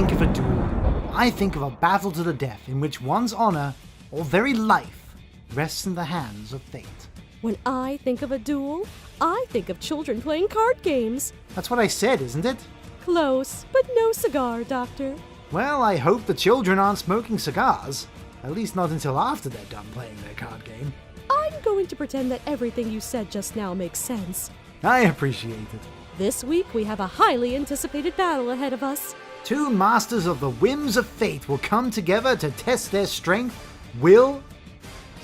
think of a duel, I think of a battle to the death in which one's honor, or very life, rests in the hands of fate. When I think of a duel, I think of children playing card games. That's what I said, isn't it? Close, but no cigar, Doctor. Well, I hope the children aren't smoking cigars. At least not until after they're done playing their card game. I'm going to pretend that everything you said just now makes sense. I appreciate it. This week, we have a highly anticipated battle ahead of us. Two masters of the whims of fate will come together to test their strength, will,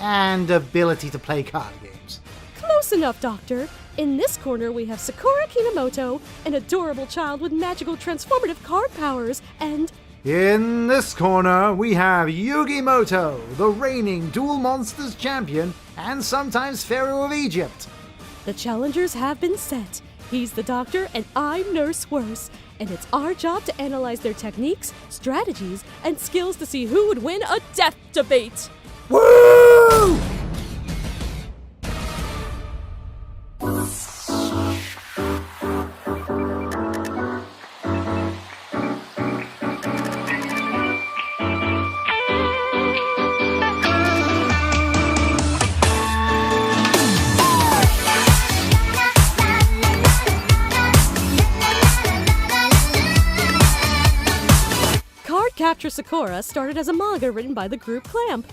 and ability to play card games. Close enough, Doctor. In this corner, we have Sakura Kinomoto, an adorable child with magical transformative card powers, and... In this corner, we have Yugi Moto, the reigning Duel Monsters champion and sometimes Pharaoh of Egypt. The challengers have been set. He's the doctor and I'm Nurse Worse, and it's our job to analyze their techniques, strategies, and skills to see who would win a death debate. Woo! Cardcapters Sakura started as a manga written by the group Clamp.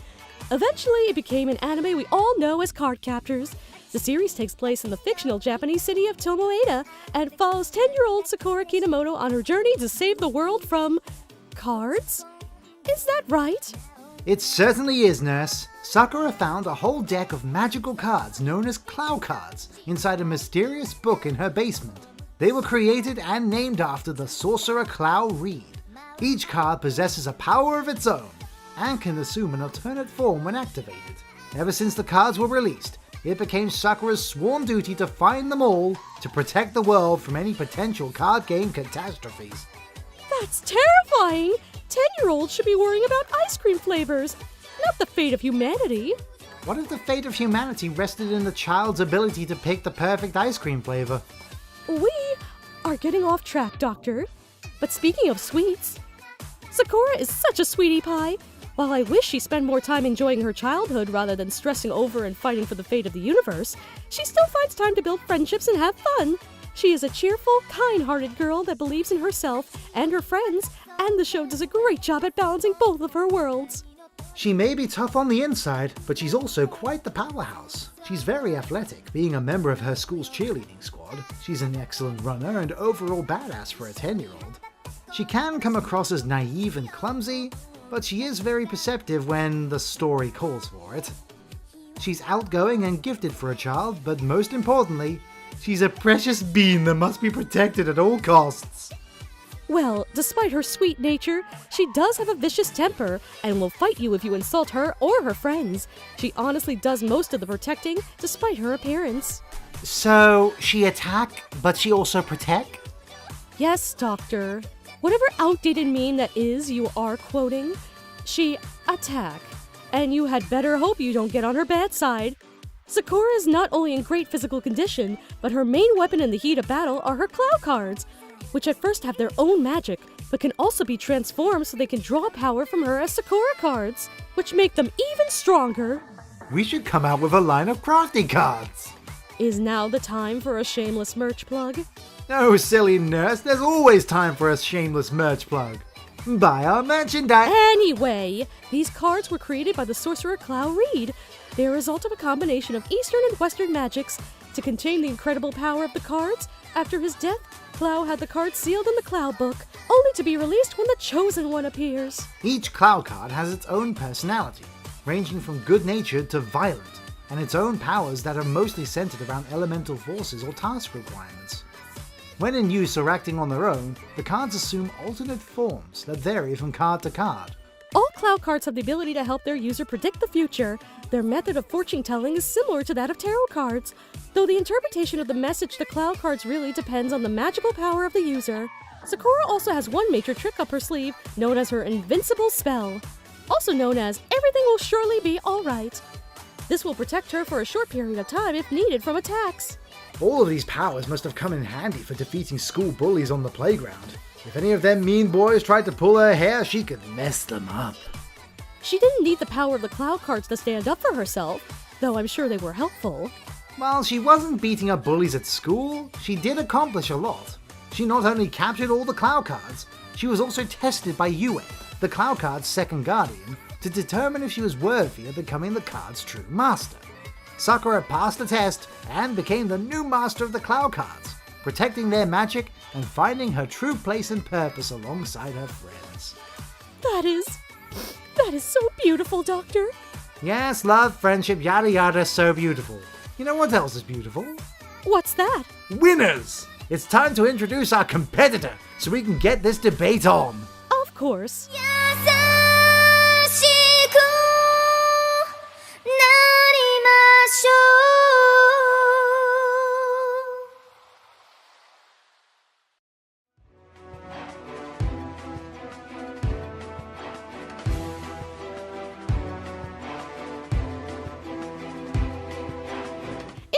Eventually, it became an anime we all know as Cardcapters. The series takes place in the fictional Japanese city of Tomoeda and follows 10-year-old Sakura Kinomoto on her journey to save the world from... cards? Is that right? It certainly is, Nurse. Sakura found a whole deck of magical cards known as Clow cards inside a mysterious book in her basement. They were created and named after the sorcerer Clow Reed. Each card possesses a power of its own and can assume an alternate form when activated. Ever since the cards were released, it became Sakura's sworn duty to find them all to protect the world from any potential card game catastrophes. That's terrifying! 10-year-olds should be worrying about ice cream flavors, not the fate of humanity. What if the fate of humanity rested in the child's ability to pick the perfect ice cream flavor? We are getting off track, Doctor. But speaking of sweets, Sakura is such a sweetie pie. While I wish she spent more time enjoying her childhood rather than stressing over and fighting for the fate of the universe, she still finds time to build friendships and have fun. She is a cheerful, kind-hearted girl that believes in herself and her friends, and the show does a great job at balancing both of her worlds. She may be tough on the inside, but she's also quite the powerhouse. She's very athletic, being a member of her school's cheerleading squad. She's an excellent runner and overall badass for a 10-year-old. She can come across as naive and clumsy, but she is very perceptive when the story calls for it. She's outgoing and gifted for a child, but most importantly, she's a precious bean that must be protected at all costs. Well, despite her sweet nature, she does have a vicious temper and will fight you if you insult her or her friends. She honestly does most of the protecting, despite her appearance. So, she attack, but she also protect? Yes, Doctor. Whatever outdated meme that is you are quoting, she attack. And you had better hope you don't get on her bad side. Sakura is not only in great physical condition, but her main weapon in the heat of battle are her Clow cards, which at first have their own magic, but can also be transformed so they can draw power from her as Sakura cards, which make them even stronger. We should come out with a line of Crafty cards. Is now the time for a shameless merch plug? No, silly Nurse, there's always time for a shameless merch plug. Buy our merchandise. Anyway, these cards were created by the sorcerer Clow Reed. They are a result of a combination of Eastern and Western magics. To contain the incredible power of the cards, after his death, Clow had the cards sealed in the Clow book, only to be released when the Chosen One appears. Each Clow card has its own personality, ranging from good-natured to violent, and its own powers that are mostly centered around elemental forces or task requirements. When in use or acting on their own, the cards assume alternate forms that vary from card to card. All Clow cards have the ability to help their user predict the future. Their method of fortune-telling is similar to that of tarot cards, though the interpretation of the message to Clow cards really depends on the magical power of the user. Sakura also has one major trick up her sleeve, known as her Invincible Spell, also known as Everything Will Surely Be Alright. This will protect her for a short period of time if needed from attacks. All of these powers must have come in handy for defeating school bullies on the playground. If any of them mean boys tried to pull her hair, she could mess them up. She didn't need the power of the cloud cards to stand up for herself, though I'm sure they were helpful. While she wasn't beating up bullies at school, she did accomplish a lot. She not only captured all the cloud cards, she was also tested by Yugi, the cloud card's second guardian, to determine if she was worthy of becoming the card's true master. Sakura passed the test and became the new master of the cloud cards, protecting their magic and finding her true place and purpose alongside her friends. That is so beautiful, Doctor. Yes, love, friendship, yada yada, so beautiful. You know what else is beautiful? What's that? Winners! It's time to introduce our competitor so we can get this debate on. Of course.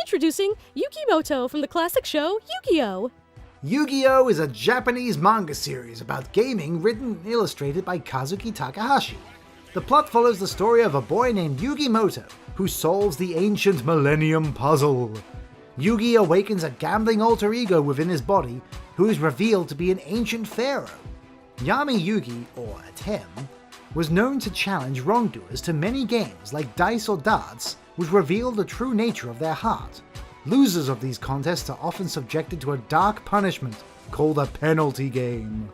Introducing Yukimoto from the classic show Yugioh. Yugioh is a Japanese manga series about gaming written and illustrated by Kazuki Takahashi. The plot follows the story of a boy named Yugimoto who solves the ancient Millennium Puzzle. Yugi awakens a gambling alter ego within his body who is revealed to be an ancient pharaoh. Yami Yugi, or Atem, was known to challenge wrongdoers to many games like dice or darts, which reveal the true nature of their heart. Losers of these contests are often subjected to a dark punishment called a penalty game.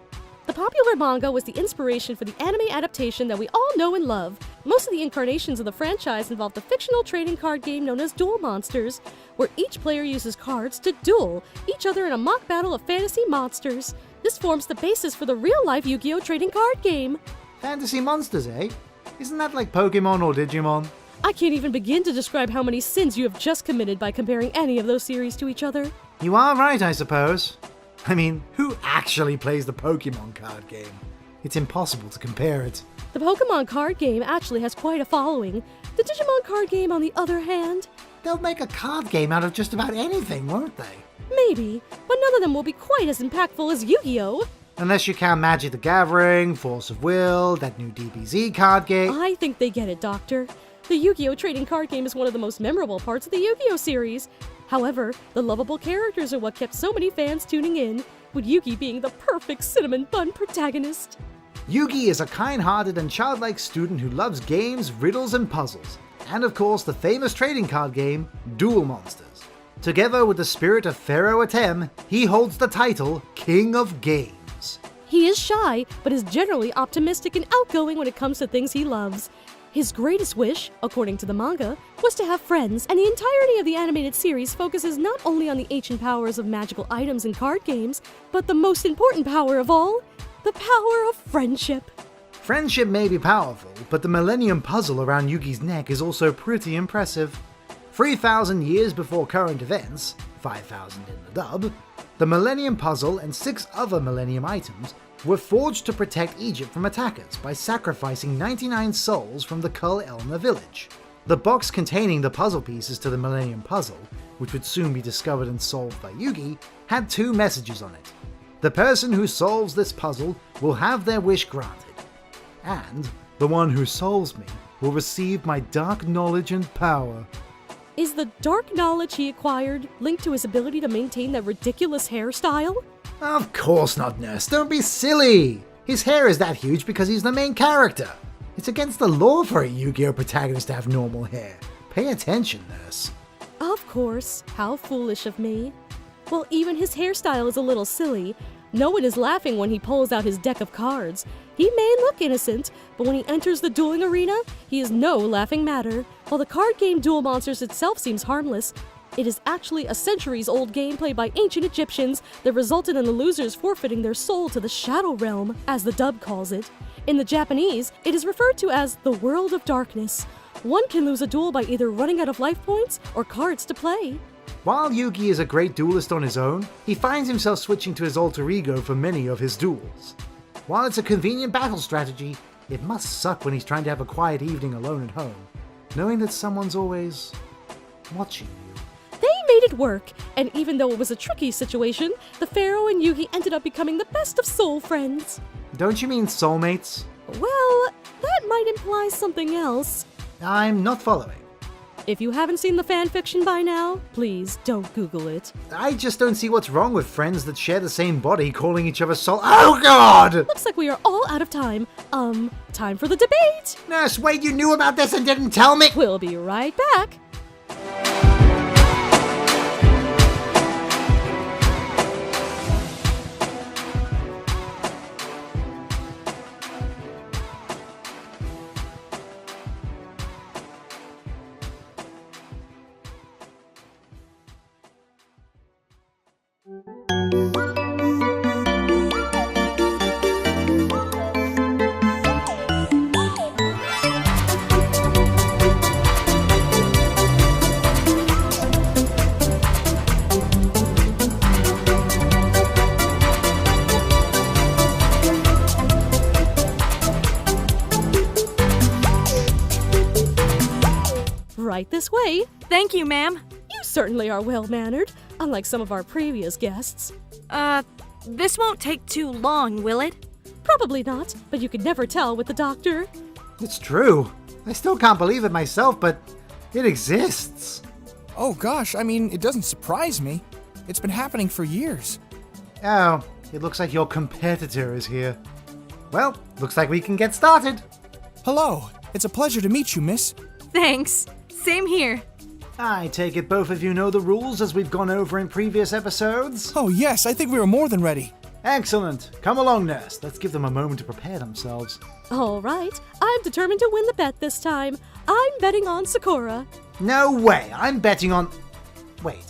The popular manga was the inspiration for the anime adaptation that we all know and love. Most of the incarnations of the franchise involve the fictional trading card game known as Duel Monsters, where each player uses cards to duel each other in a mock battle of fantasy monsters. This forms the basis for the real-life Yu-Gi-Oh! Trading card game. Fantasy monsters, eh? Isn't that like Pokemon or Digimon? I can't even begin to describe how many sins you have just committed by comparing any of those series to each other. You are right, I suppose. I mean, who actually plays the Pokemon card game? It's impossible to compare it. The Pokemon card game actually has quite a following. The Digimon card game, on the other hand... They'll make a card game out of just about anything, won't they? Maybe, but none of them will be quite as impactful as Yu-Gi-Oh! Unless you count Magic the Gathering, Force of Will, that new DBZ card game... I think they get it, Doctor. The Yu-Gi-Oh! Trading card game is one of the most memorable parts of the Yu-Gi-Oh! Series. However, the lovable characters are what kept so many fans tuning in, with Yugi being the perfect cinnamon bun protagonist. Yugi is a kind-hearted and childlike student who loves games, riddles, and puzzles. And of course, the famous trading card game, Duel Monsters. Together with the spirit of Pharaoh Atem, he holds the title King of Games. He is shy, but is generally optimistic and outgoing when it comes to things he loves. His greatest wish, according to the manga, was to have friends, and the entirety of the animated series focuses not only on the ancient powers of magical items and card games, but the most important power of all, the power of friendship. Friendship may be powerful, but the Millennium Puzzle around Yugi's neck is also pretty impressive. 3,000 years before current events, 5,000 in the dub, the Millennium Puzzle and 6 other Millennium items were forged to protect Egypt from attackers by sacrificing 99 souls from the Kul Elna village. The box containing the puzzle pieces to the Millennium Puzzle, which would soon be discovered and solved by Yugi, had 2 messages on it. The person who solves this puzzle will have their wish granted, and the one who solves me will receive my dark knowledge and power. Is the dark knowledge he acquired linked to his ability to maintain that ridiculous hairstyle? Of course not, Nurse. Don't be silly. His hair is that huge because he's the main character. It's against the law for a Yu-Gi-Oh! Protagonist to have normal hair. Pay attention, Nurse. Of course. How foolish of me. Well, even his hairstyle is a little silly. No one is laughing when he pulls out his deck of cards. He may look innocent, but when he enters the dueling arena, he is no laughing matter. While the card game Duel Monsters itself seems harmless, it is actually a centuries-old game played by ancient Egyptians that resulted in the losers forfeiting their soul to the Shadow Realm, as the dub calls it. In the Japanese, it is referred to as the World of Darkness. One can lose a duel by either running out of life points or cards to play. While Yugi is a great duelist on his own, he finds himself switching to his alter ego for many of his duels. While it's a convenient battle strategy, it must suck when he's trying to have a quiet evening alone at home, knowing that someone's always watching you. They made it work, and even though it was a tricky situation, the Pharaoh and Yugi ended up becoming the best of soul friends. Don't you mean soulmates? Well, that might imply something else. I'm not following. If you haven't seen the fanfiction by now, please don't Google it. I just don't see what's wrong with friends that share the same body calling each other soul. Oh god! Looks like we are all out of time. Time for the debate! Nurse, wait, you knew about this and didn't tell me? We'll be right back. Right this way. Thank you, ma'am. You certainly are well-mannered, unlike some of our previous guests. This won't take too long, will it? Probably not, but you could never tell with the doctor. It's true. I still can't believe it myself, but it exists. Oh gosh, I mean, it doesn't surprise me. It's been happening for years. Oh, it looks like your competitor is here. Well, looks like we can get started. Hello, it's a pleasure to meet you, miss. Thanks. Same here. I take it both of you know the rules as we've gone over in previous episodes? Oh yes, I think we are more than ready. Excellent. Come along, nurse. Let's give them a moment to prepare themselves. All right, I'm determined to win the bet this time. I'm betting on Sakura. No way. I'm betting on... Wait.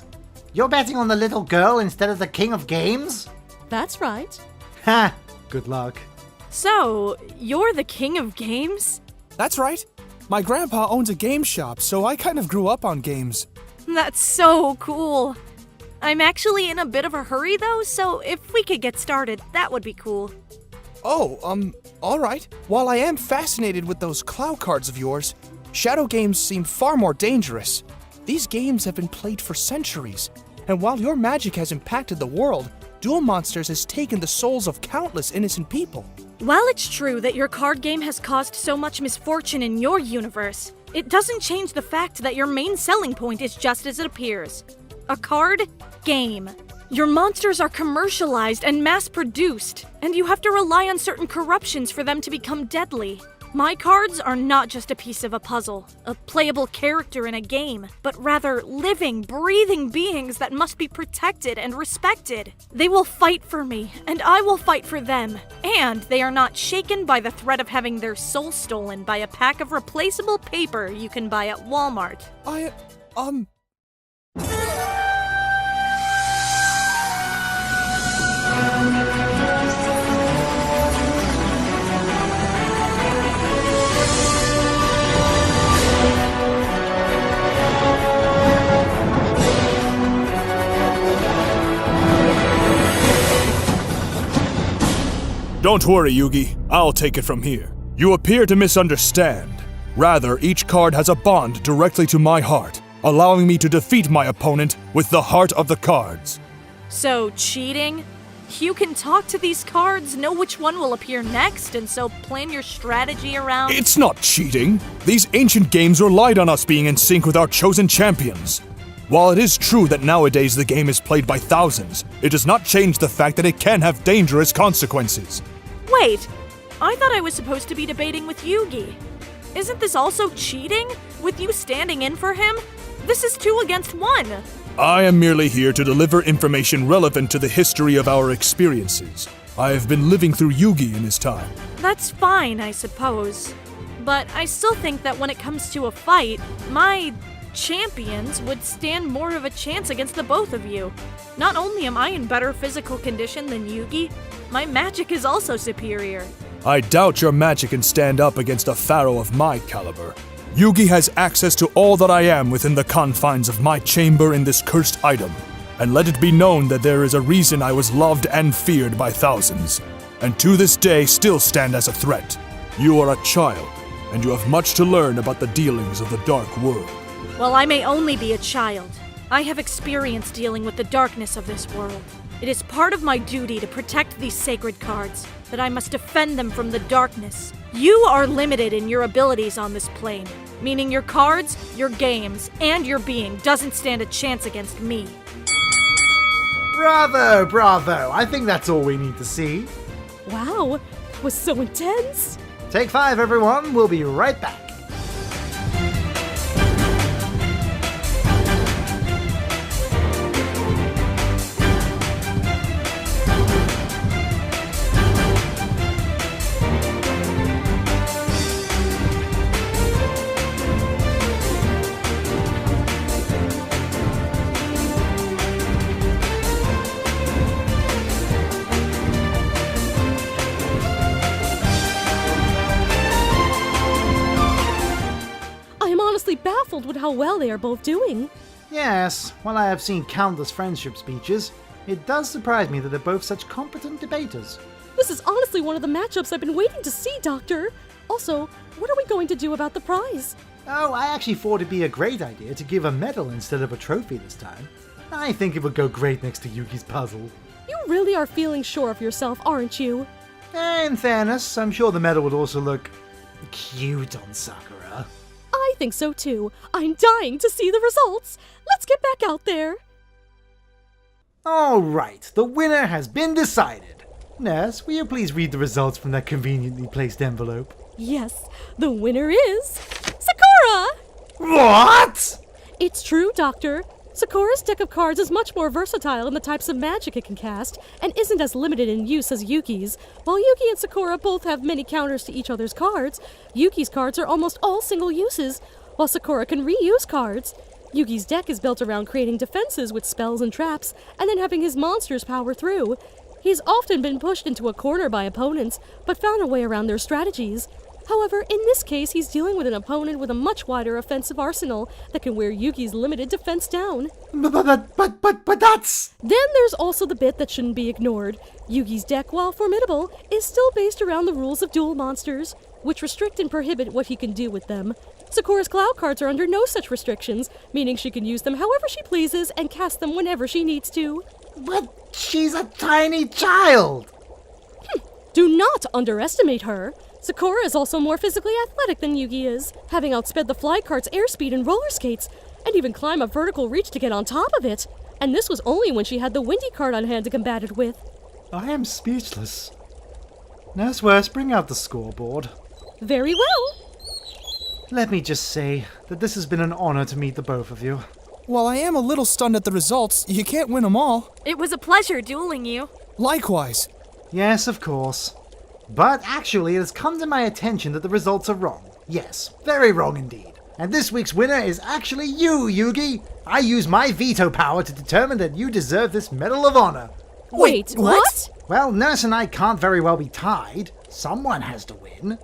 You're betting on the little girl instead of the king of games? That's right. Ha! Good luck. So, you're the king of games? That's right. My grandpa owns a game shop, so I kind of grew up on games. That's so cool. I'm actually in a bit of a hurry though, so if we could get started, that would be cool. Oh, alright. While I am fascinated with those cloud cards of yours, shadow games seem far more dangerous. These games have been played for centuries, and while your magic has impacted the world, Duel Monsters has taken the souls of countless innocent people. While it's true that your card game has caused so much misfortune in your universe, it doesn't change the fact that your main selling point is just as it appears. A card game. Your monsters are commercialized and mass-produced, and you have to rely on certain corruptions for them to become deadly. My cards are not just a piece of a puzzle, a playable character in a game, but rather living, breathing beings that must be protected and respected. They will fight for me, and I will fight for them. And they are not shaken by the threat of having their soul stolen by a pack of replaceable paper you can buy at Walmart. Don't worry, Yugi. I'll take it from here. You appear to misunderstand. Rather, each card has a bond directly to my heart, allowing me to defeat my opponent with the heart of the cards. So, cheating? You can talk to these cards, know which one will appear next, and so plan your strategy around... It's not cheating. These ancient games relied on us being in sync with our chosen champions. While it is true that nowadays the game is played by thousands, it does not change the fact that it can have dangerous consequences. Wait, I thought I was supposed to be debating with Yugi. Isn't this also cheating? With you standing in for him? This is 2 against 1. I am merely here to deliver information relevant to the history of our experiences. I have been living through Yugi in his time. That's fine, I suppose. But I still think that when it comes to a fight, my champions would stand more of a chance against the both of you. Not only am I in better physical condition than Yugi, my magic is also superior. I doubt your magic can stand up against a pharaoh of my caliber. Yugi has access to all that I am within the confines of my chamber in this cursed item. And let it be known that there is a reason I was loved and feared by thousands, and to this day still stand as a threat. You are a child, and you have much to learn about the dealings of the dark world. While I may only be a child, I have experience dealing with the darkness of this world. It is part of my duty to protect these sacred cards, that I must defend them from the darkness. You are limited in your abilities on this plane, meaning your cards, your games, and your being doesn't stand a chance against me. Bravo, bravo. I think that's all we need to see. Wow, that was so intense. Take 5, everyone. We'll be right back. Baffled with how well they are both doing. Yes, while I have seen countless friendship speeches, it does surprise me that they're both such competent debaters. This is honestly one of the matchups I've been waiting to see, Doctor. Also, what are we going to do about the prize? Oh, I actually thought it'd be a great idea to give a medal instead of a trophy this time. I think it would go great next to Yugi's puzzle. You really are feeling sure of yourself, aren't you? In fairness, I'm sure the medal would also look cute on Sakura. I think so too. I'm dying to see the results. Let's get back out there. Alright, the winner has been decided. Nurse, will you please read the results from that conveniently placed envelope? Yes, the winner is Sakura! What? It's true, Doctor. Sakura's deck of cards is much more versatile in the types of magic it can cast, and isn't as limited in use as Yugi's. While Yugi and Sakura both have many counters to each other's cards, Yugi's cards are almost all single uses, while Sakura can reuse cards. Yugi's deck is built around creating defenses with spells and traps, and then having his monsters power through. He's often been pushed into a corner by opponents, but found a way around their strategies. However, in this case, he's dealing with an opponent with a much wider offensive arsenal that can wear Yugi's limited defense down. But that's... Then there's also the bit that shouldn't be ignored. Yugi's deck, while formidable, is still based around the rules of duel monsters, which restrict and prohibit what he can do with them. Sakura's cloud cards are under no such restrictions, meaning she can use them however she pleases and cast them whenever she needs to. But she's a tiny child! Do not underestimate her. Sakura is also more physically athletic than Yugi is, having outsped the fly cart's airspeed and roller skates, and even climb a vertical reach to get on top of it. And this was only when she had the windy card on hand to combat it with. I am speechless. Nurse Worst, bring out the scoreboard. Very well. Let me just say that this has been an honor to meet the both of you. While I am a little stunned at the results, you can't win them all. It was a pleasure dueling you. Likewise. Yes, of course. But actually, it has come to my attention that the results are wrong. Yes, very wrong indeed. And this week's winner is actually you, Yugi. I use my veto power to determine that you deserve this Medal of Honor. Wait, what? Well, Nurse and I can't very well be tied. Someone has to win.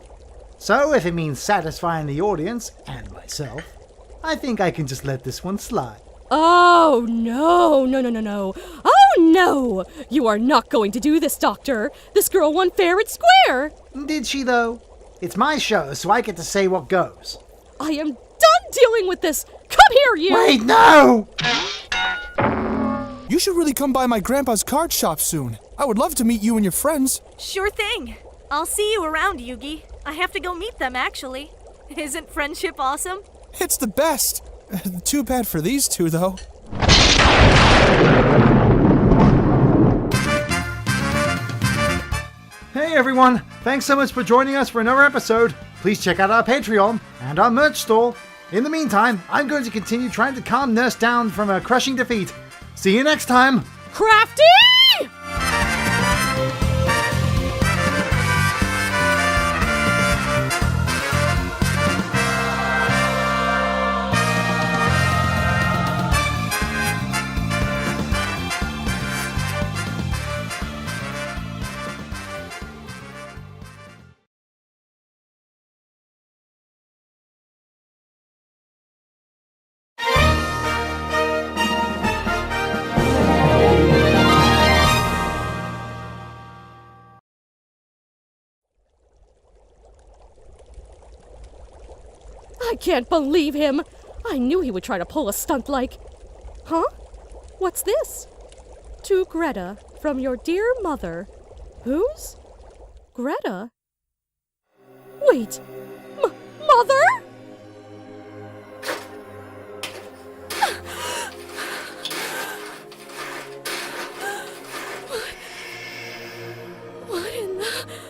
So if it means satisfying the audience, and myself, I think I can just let this one slide. Oh, no. Oh, no! You are not going to do this, Doctor. This girl won fair and square. Did she, though? It's my show, so I get to say what goes. I am done dealing with this. Come here, you! Wait, no! You should really come by my grandpa's card shop soon. I would love to meet you and your friends. Sure thing. I'll see you around, Yugi. I have to go meet them, actually. Isn't friendship awesome? It's the best. Too bad for these two, though. Hey everyone, thanks so much for joining us for another episode. Please check out our Patreon and our merch store. In the meantime, I'm going to continue trying to calm Nurse down from a crushing defeat. See you next time! Crafty! I can't believe him. I knew he would try to pull a stunt like... Huh? What's this? To Greta, from your dear mother. Whose? Greta? Wait, Mother? What in the...